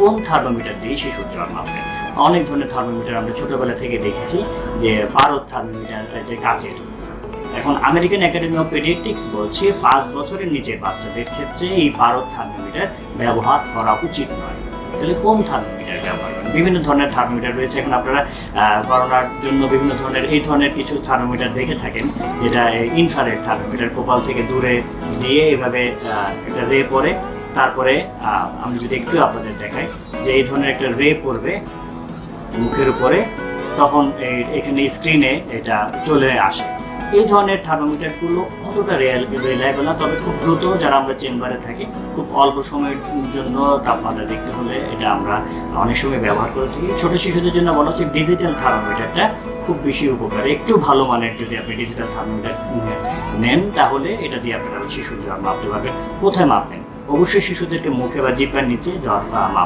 কোন থার্মোমিটার দিয়ে শিশুর জ্বর মাপবেন? অনেক ধরনের থার্মোমিটার আমরা ছোটবেলা থেকে দেখেছি, যে পারদ থার্মোমিটার, যে কাচের। এখন আমেরিকান একাডেমি অফ পেডিয়াট্রিক্স বলছে 5 বছরের নিচে বাচ্চাদের ক্ষেত্রে এই পারদ থার্মোমিটার ব্যবহার করা উচিত নয়। তাহলে কোন থার্মোমিটার ব্যবহার করেন? বিভিন্ন ধরনের থার্মোমিটার রয়েছে। এখন আপনারা করোনার জন্য বিভিন্ন ধরনের এই ধরনের কিছু থার্মোমিটার দেখে থাকেন, যেটা ইনফ্রারেড থার্মোমিটার, কপাল থেকে দূরে দিয়ে এভাবে একটা রে পড়ে, তারপরে আমি যদি একটু আপনাদের দেখাই, যে এই ধরনের একটা রে পড়বে মুখের উপরে, তখন এখানে স্ক্রিনে এটা চলে আসে। এই ধরনের থার্মোমিটারগুলো কতটা রিলায়েবল না, তবে খুব দ্রুত যারা আমরা চেম্বারে থাকি, খুব অল্প সময়ের জন্য তাপমাত্রা দেখতে হলে এটা আমরা অনেক সময় ব্যবহার করে থাকি। ছোট শিশুদের জন্য বলা হচ্ছে ডিজিটাল থার্মোমিটারটা খুব বেশি উপকারী। একটু ভালো মানের যদি আপনি ডিজিটাল থার্মোমিটার নেন, তাহলে এটা দিয়ে আপনারা শিশুর জ্বর মাপতে পারবেন। কোথায় মাপবেন? অবশ্যই শিশুদেরকে মুখে বা জিহ্বার নিচে জ্বর মাপা